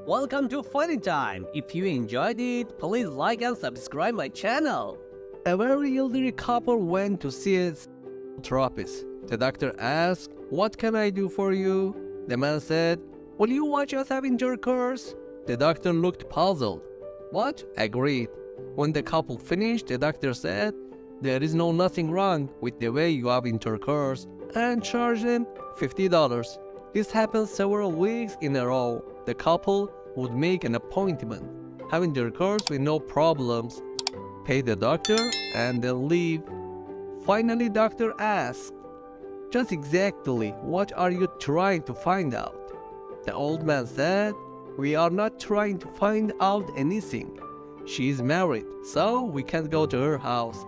Welcome to Funny Time. If you enjoyed it, please like and subscribe my channel. A very elderly couple went to see a therapist. The doctor asked, "What can I do for you?" The man said, "Will you watch us have intercourse?" The doctor looked puzzled. "What?" Agreed. When the couple finished, the doctor said, "There is nothing wrong with the way you have intercourse," and charged them $50. This happened several weeks in a row. The couple would make an appointment, have intercourse with no problems, pay the doctor, and then leave. Finally, doctor asked, "Just exactly what are you trying to find out?" The old man said, "We are not trying to find out anything. She is married, so we can't go to her house.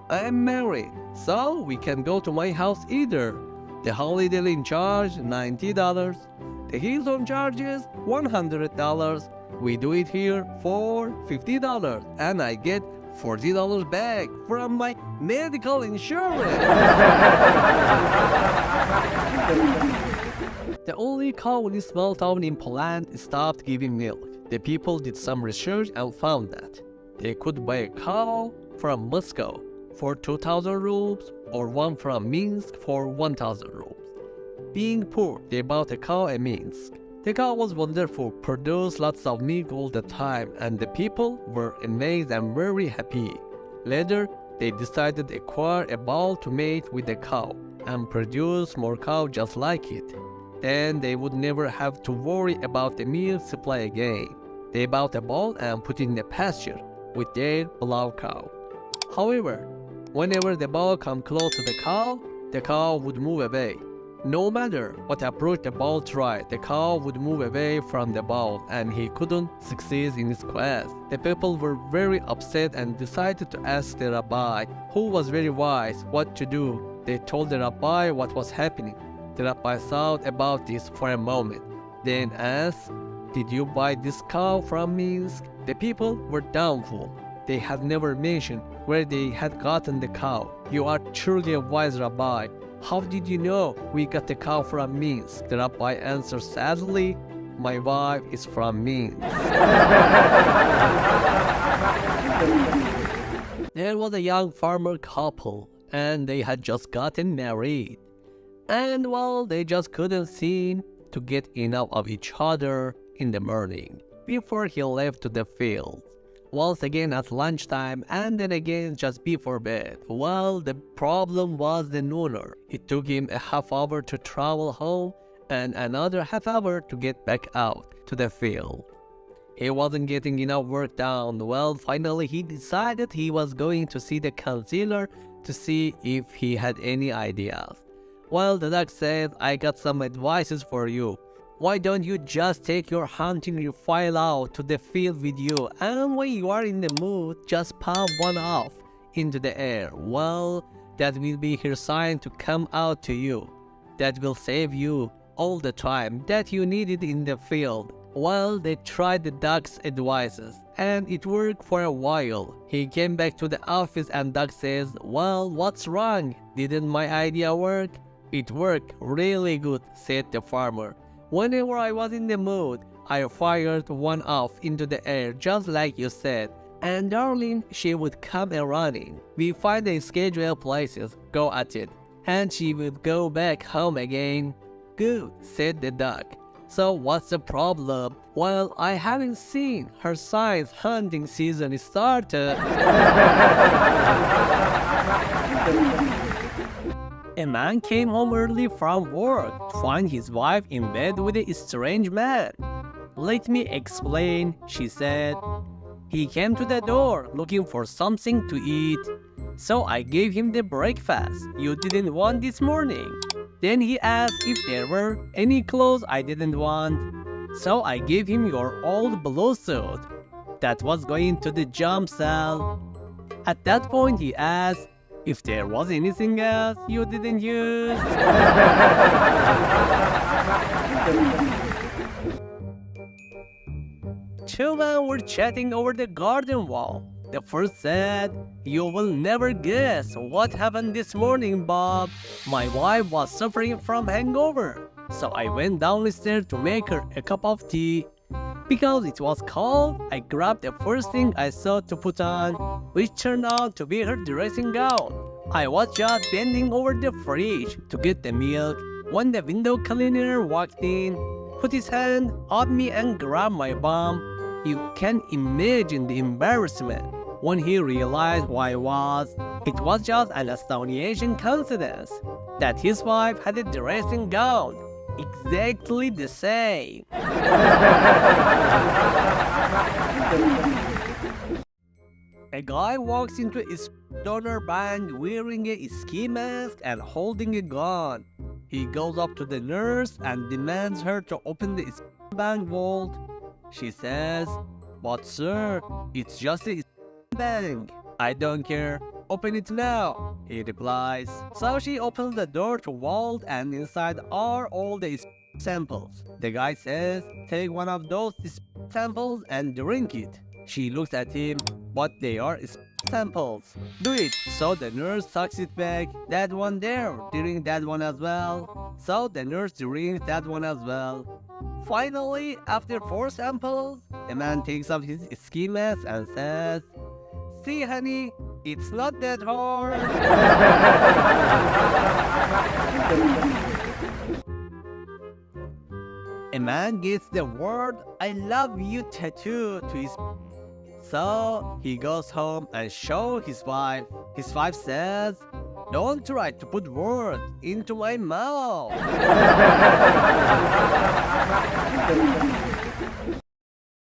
I am married, so we can't go to my house either. The holiday in charge $90. The Hilton charges $100. We do it here for $50, and I get $40 back from my medical insurance." The only cow in a small town in Poland stopped giving milk. The people did some research and found that they could buy a cow from Moscow for 2,000 rubles or one from Minsk for 1,000 rubles. Being poor, they bought a cow in Minsk. The cow was wonderful, produced lots of milk all the time, and the people were amazed and very happy. Later, they decided to acquire a bull to mate with the cow and produce more cow just like it. Then they would never have to worry about the milk supply again. They bought a bull and put it in the pasture with their beloved cow. However, whenever the bull came close to the cow would move away. No matter what approach the bull tried, the cow would move away from the bull and he couldn't succeed in his quest. The people were very upset and decided to ask the rabbi, who was very wise, what to do. They told the rabbi what was happening. The rabbi thought about this for a moment, then asked, "Did you buy this cow from Minsk?" The people were doubtful. They had never mentioned where they had gotten the cow. "You are truly a wise rabbi. How did you know we got the cow from Minsk?" The rabbi answered sadly, "My wife is from Minsk." There was a young farmer couple, and they had just gotten married. And well, they just couldn't seem to get enough of each other in the morning before he left to the field. Once again at lunchtime, and then again just before bed. Well, the problem was the nooner. It took him a half hour to travel home and another half hour to get back out to the field. He wasn't getting enough work done. Well, finally he decided he was going to see the counselor to see if he had any ideas. Well, the doc said, "I got some advices for you. Why don't you just take your hunting rifle out to the field with you, and when you are in the mood, just pop one off into the air. Well, that will be her sign to come out to you. That will save you all the time that you needed in the field." Well, they tried the doc's advices, and it worked for a while. He came back to the office and doc says, "Well, what's wrong? Didn't my idea work?" "It worked really good," said the farmer. "Whenever I was in the mood, I fired one off into the air just like you said, and darling, she would come a running. We find the scheduled places, go at it, and she would go back home again." "Good," said the duck. "So what's the problem?" "Well, I haven't seen her since hunting season started." A man came home early from work to find his wife in bed with a strange man. "Let me explain," she said. "He came to the door looking for something to eat. So I gave him the breakfast you didn't want this morning. Then he asked if there were any clothes I didn't want. So I gave him your old blue suit that was going to the jump sale. At that point he asked if there was anything else you didn't use." Two men were chatting over the garden wall. The first said, "You will never guess what happened this morning, Bob. My wife was suffering from hangover, so I went downstairs to make her a cup of tea. Because it was cold, I grabbed the first thing I saw to put on, which turned out to be her dressing gown. I was just bending over the fridge to get the milk when the window cleaner walked in, put his hand on me and grabbed my bum. You can imagine the embarrassment when he realized who I was. It was just an astonishing coincidence that his wife had a dressing gown exactly the same. A guy walks into a donor bank wearing a ski mask and holding a gun. He goes up to the nurse and demands her to open the bank vault. She says, "But sir, it's just a bank." "I don't care. Open it now," he replies. So she opens the door to vault and inside are all the samples. The guy says, "Take one of those samples and drink it." She looks at him, "But they are samples." "Do it." So the nurse sucks it back. "That one there, drink that one as well." So the nurse drinks that one as well. Finally, after 4 samples, the man takes off his ski mask and says, "See, honey, it's not that hard." A man gets the word "I love you" tattoo to his. So he goes home and shows his wife. His wife says, "Don't try to put words into my mouth."